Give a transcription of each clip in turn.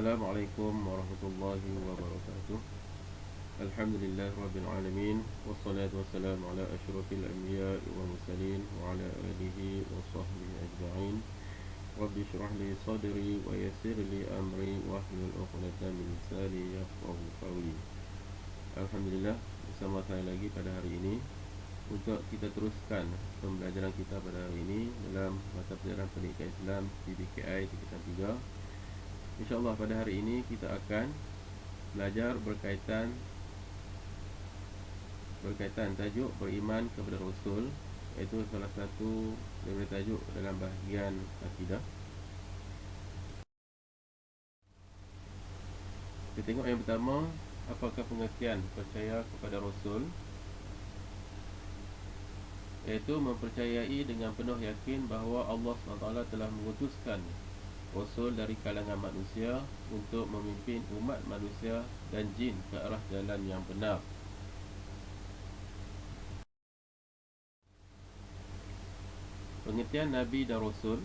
Assalamualaikum warahmatullahi wabarakatuh. Alhamdulillah rabbil alamin, wassalatu wassalamu ala asyrafil anbiya wal mursalin wa ala alihi wa sahbihi ajma'in. Rabbi shrah li sadri wa yassir li amri wahlul 'uqdatam min lisani yafqahu qawli. Alhamdulillah, bersama saya lagi pada hari ini untuk kita teruskan pembelajaran kita pada hari ini dalam mata pelajaran Pendidikan Islam PPKI tingkatan 3. InsyaAllah pada hari ini kita akan belajar berkaitan tajuk beriman kepada Rasul, iaitu salah satu daripada tajuk dalam bahagian akidah. Kita tengok yang pertama, apakah pengertian percaya kepada Rasul, iaitu mempercayai dengan penuh yakin bahawa Allah SWT telah mengutuskan Rasul dari kalangan manusia untuk memimpin umat manusia dan jin ke arah jalan yang benar. Pengertian Nabi dan Rasul.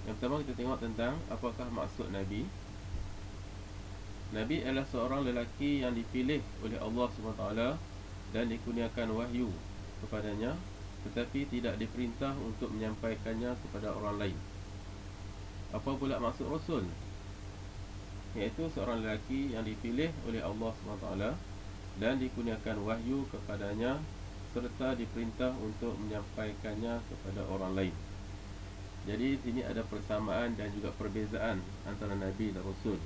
Yang pertama kita tengok tentang apakah maksud Nabi. Nabi adalah seorang lelaki yang dipilih oleh Allah SWT dan dikurniakan wahyu kepadanya, tetapi tidak diperintah untuk menyampaikannya kepada orang lain. Apa pula maksud Rasul? Iaitu seorang lelaki yang dipilih oleh Allah SWT dan dikurniakan wahyu kepadanya serta diperintah untuk menyampaikannya kepada orang lain. Jadi sini ada persamaan dan juga perbezaan antara Nabi dan Rasul.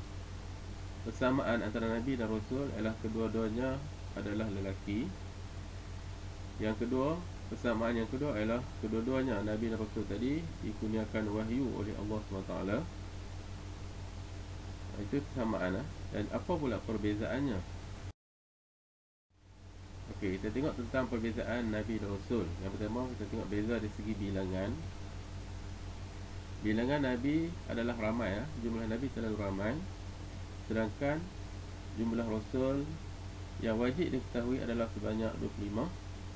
Persamaan antara Nabi dan Rasul ialah kedua-duanya adalah lelaki. Yang kedua, persamaan yang kedua ialah kedua-duanya Nabi dan Rasul tadi dikurniakan wahyu oleh Allah SWT. Itu persamaan. Dan apa pula perbezaannya? Okey, kita tengok tentang perbezaan Nabi dan Rasul. Yang pertama, kita tengok beza dari segi bilangan. Bilangan Nabi adalah ramai, jumlah Nabi terlalu ramai. Sedangkan jumlah Rasul yang wajib diketahui adalah sebanyak 25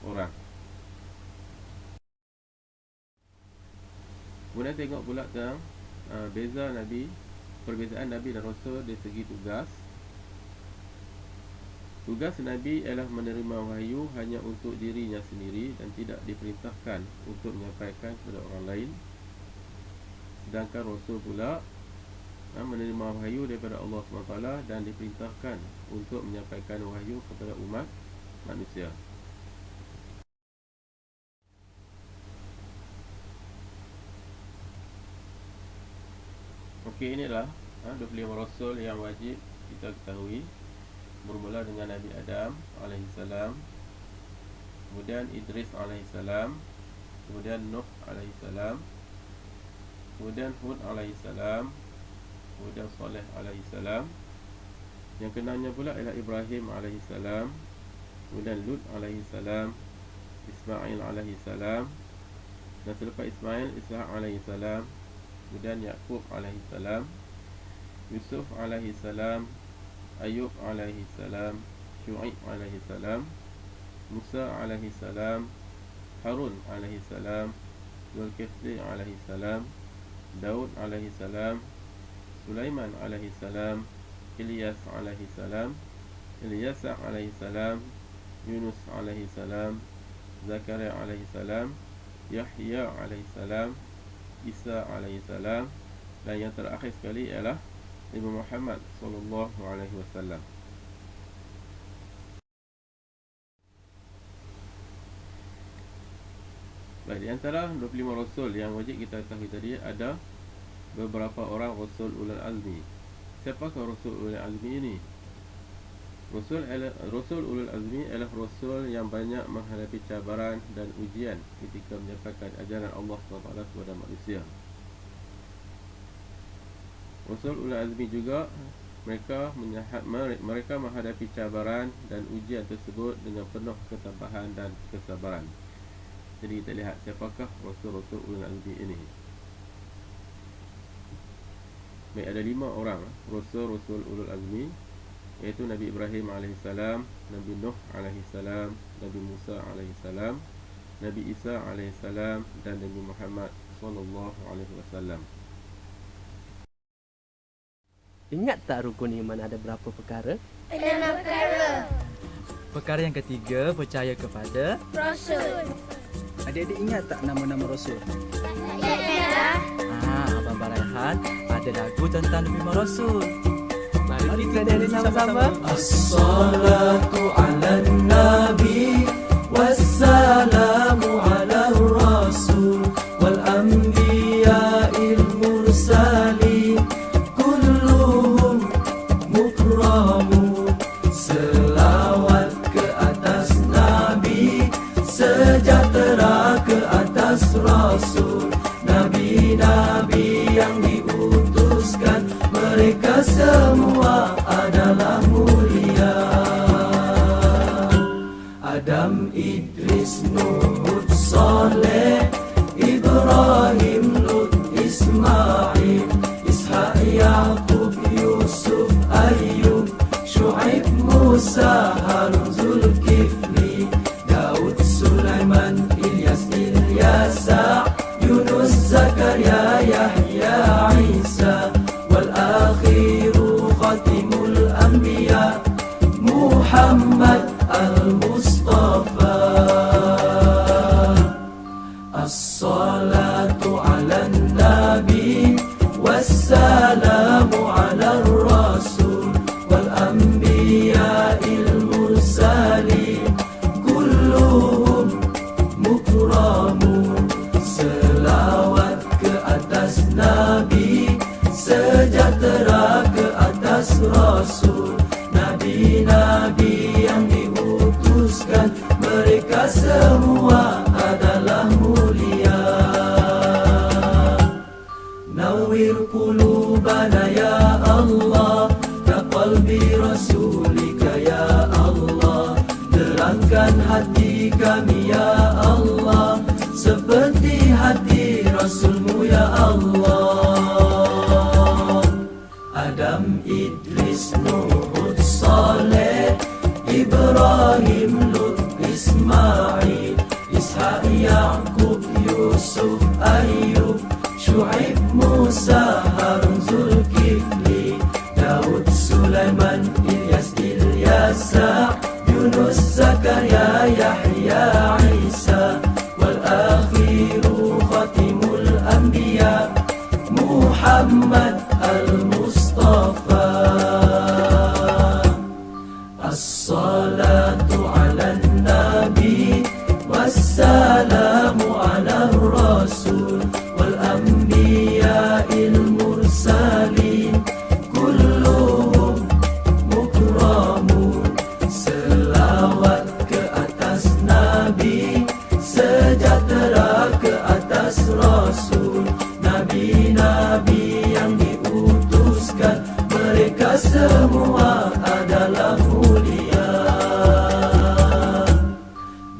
orang. Kemudian tengok pula tentang beza Nabi, perbezaan Nabi dan Rasul dari segi tugas. Tugas Nabi ialah menerima wahyu hanya untuk dirinya sendiri dan tidak diperintahkan untuk menyampaikan kepada orang lain. Sedangkan Rasul pula menerima wahyu daripada Allah SWT dan diperintahkan untuk menyampaikan wahyu kepada umat manusia. Okey, inilah 25 Rasul yang wajib kita ketahui. Bermula dengan Nabi Adam alaihissalam, kemudian Idris alaihissalam, kemudian Nuh alaihissalam, kemudian Hud alaihissalam, kemudian Saleh alaihissalam. Yang kenanya pula ialah Ibrahim alaihissalam, kemudian Lut alaihissalam, Ismail alaihissalam, dan selepas Ismail, Ishaq alaihissalam, kemudian Yaqub alaihissalam, Yusuf alaihissalam, Ayub alaihissalam, Syu'aib alaihissalam, Musa alaihissalam, Harun alaihissalam, Zulkifli alaihissalam, Daud alaihissalam, Sulaiman alaihissalam, Ilyas alaihissalam, Ilyasa alaihissalam, Yunus alaihissalam, Zakaria alaihissalam, Yahya alaihissalam, Isa alaihissalam, dan yang terakhir sekali ialah Nabi Muhammad sallallahu alaihi wasallam. Baik, di antara 25 Rasul yang wajib kita ketahui tadi, ada beberapa orang Rasul Ulul Azmi. Siapakah Rasul Ulul Azmi ini? Rasul Ulul Azmi adalah Rasul yang banyak menghadapi cabaran dan ujian ketika menyampaikan ajaran Allah SWT kepada manusia. Rasul Ulul Azmi juga mereka menghadapi cabaran dan ujian tersebut dengan penuh ketabahan dan kesabaran. Jadi kita lihat siapakah Rasul-Rasul Ulul Azmi ini. Baik, ada 5 orang Rasul Ulul Azmi, iaitu Nabi Ibrahim alaihissalam, Nabi Nuh alaihissalam, Nabi Musa alaihissalam, Nabi Isa alaihissalam, dan Nabi Muhammad sallallahu alaihi wasallam. Ingat tak rukun iman ada berapa perkara? 6 perkara. Perkara yang ketiga, percaya kepada Rasul. Adik-adik ingat tak nama-nama Rasul? Ingatlah. Abang Baraihan ada lagu tentang Nabi Muhammad Rasul. Mari kita nyanyi sama-sama. As-salatu ala nabi wassalamu ala rasul wal anbiya'il mursalin kulluhum mukramun. Selawat ke atas nabi, sejahtera ke atas rasul, nabi-nabi yang diutuskan, mereka semua adalah mulia. Adam, Idris, Nuh, Hud, Saleh, Ibrahim, Lut, Ismail, Ishaq, Yaqub, Yusuf, Ayyub, Syuaib, Musa, Harun, Zulkifli, Daud, Sulaiman, Ilyas, Ilyasa, Yunus, Zakaria, Yahya, Isa, wal akhiru khatimul anbiya, Muhammad al-Mustafa. As-salatu ala nabi wassalamu ala rasul wal anbiya'il mursalin kulluhum mukramun. Selawat ke atas nabi, sejahtera ke atas rasul, nabi-nabi yang diutuskan, mereka semua adalah mulia. Nawwir qulubana ya Allah, ka qalbi rasulika ya Allah. Terangkan hati kami ya Allah, seperti hati Rasulmu ya Allah. Adam, Idris, Nuh, Hud, Saleh, Ibrahim, Lut, Ismail, Ishaq, Yaqub, Yusuf, Ayyub, Syuaib, Musa, Harun, Zulkifli, Daud, Sulaiman, Ilyas, Ilyasa, Yunus, Zakaria, Yahya, Isa, wal akhiru khatimul anbiya, Muhammad al-Mustafa. As-salatu ala nabi wassalamu ala rasul wal anbiya'il mursalin kulluhum mukramun. Selawat ke atas nabi, sejahtera ke atas rasul, nabi-nabi yang diutuskan, mereka semua adalah mulia.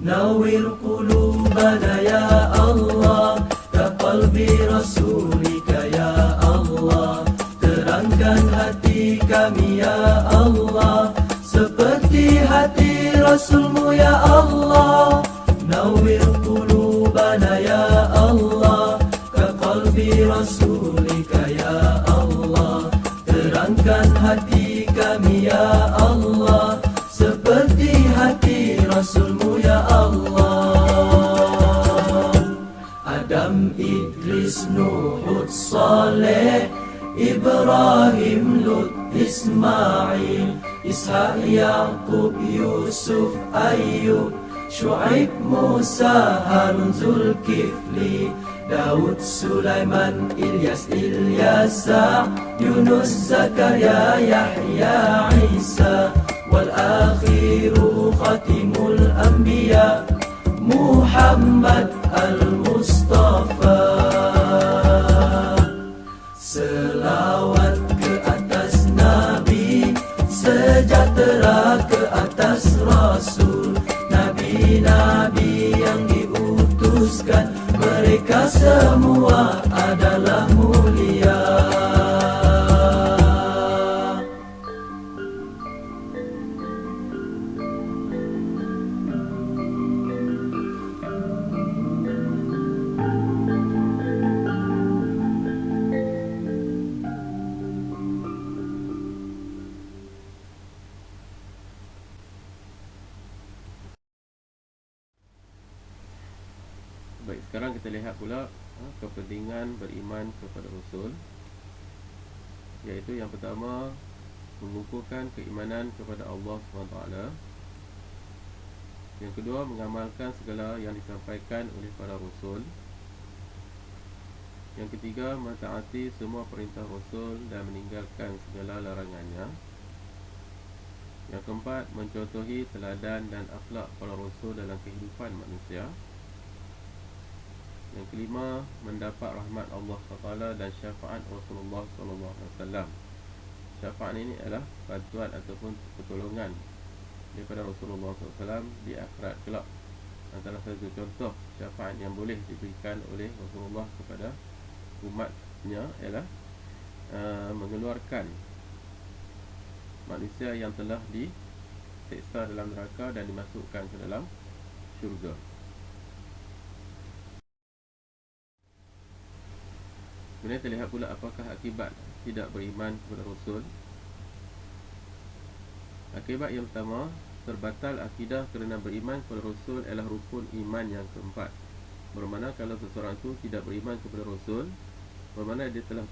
Nawwir qulubana ya Allah, ka qalbi rasulika ya Allah. Terangkan hati kami ya Allah, seperti hati Rasulmu ya Allah. Nawwir qulubana ya Allah, ka qalbi rasulika ya Allah. Terangkan hati kami ya Allah, seperti hati Rasulmu ya Allah. Adam, Idris, Nuh, Hud, Saleh, Ibrahim, Lut, Ismail, Ishaq, Yaqub, Yusuf, Ayyub, Syuaib, Musa, Harun, Zulkifli, Daud, Sulaiman, Ilyas, Ilyasa, Yunus, Zakaria, Yahya, Isa, wal akhiru khatimul anbiya, Muhammad al-Mustafa. Selawat ke atas nabi, sejahtera ke atas rasul, nabi-nabi yang diutuskan, mereka semua adalah mulia. Baik, sekarang kita lihat pula kepentingan beriman kepada Rasul, iaitu yang pertama, mengukuhkan keimanan kepada Allah SWT. Yang kedua, mengamalkan segala yang disampaikan oleh para Rasul. Yang ketiga, mentaati semua perintah Rasul dan meninggalkan segala larangannya. Yang keempat, mencontohi teladan dan akhlak para Rasul dalam kehidupan manusia. Yang kelima, mendapat rahmat Allah SWT dan syafaat Rasulullah SAW. Syafaat ini adalah bantuan ataupun pertolongan daripada Rasulullah SAW di akhirat kelak. Antara satu contoh syafaat yang boleh diberikan oleh Rasulullah kepada umatnya ialah mengeluarkan manusia yang telah diseksa dalam neraka dan dimasukkan ke dalam syurga. Kemudian terlihat pula apakah akibat tidak beriman kepada Rasul. Akibat yang pertama, terbatal akidah kerana beriman kepada Rasul adalah rukun iman yang keempat. Bermakna kalau seseorang itu tidak beriman kepada Rasul, bermakna dia telah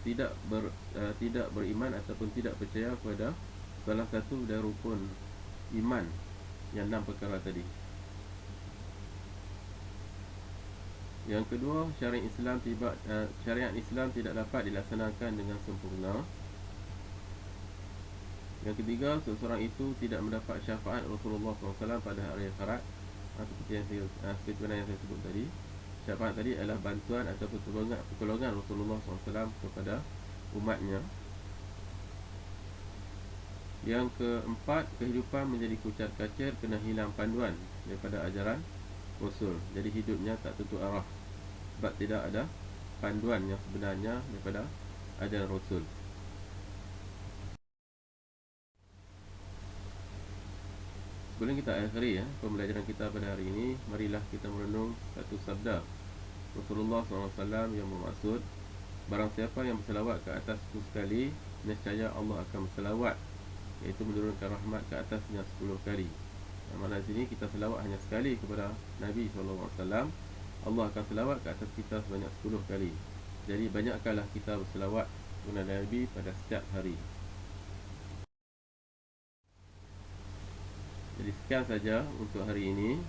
tidak beriman ataupun tidak percaya kepada salah satu dari rukun iman yang 6 perkara tadi. Yang kedua, syariat Islam tidak dapat dilaksanakan dengan sempurna. Yang ketiga, seseorang itu tidak mendapat syafaat Rasulullah SAW pada hari akhirat. Seperti yang saya sebut tadi, syafaat tadi adalah bantuan atau pertolongan Rasulullah SAW kepada umatnya. Yang keempat, kehidupan menjadi kucar-kacir kerana hilang panduan daripada ajaran Rasul. Jadi hidupnya tak tentu arah sebab tidak ada panduan yang sebenarnya daripada ajaran Rasul. Sebelum kita akhiri pembelajaran kita pada hari ini, marilah kita merenung satu sabda Rasulullah SAW yang bermaksud, barang siapa yang berselawat ke atasku sekali, nescaya Allah akan berselawat, iaitu menurunkan rahmat ke atasnya 10 kali. Maksudnya sini kita selawat hanya sekali kepada Nabi SAW, Allah akan selawat ke atas kita sebanyak 10 kali. Jadi banyakkanlah kita berselawat kepada Nabi pada setiap hari. Jadi sekian saja untuk hari ini.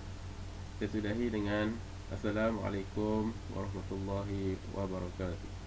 Saya sudahi dengan Assalamualaikum warahmatullahi wabarakatuh.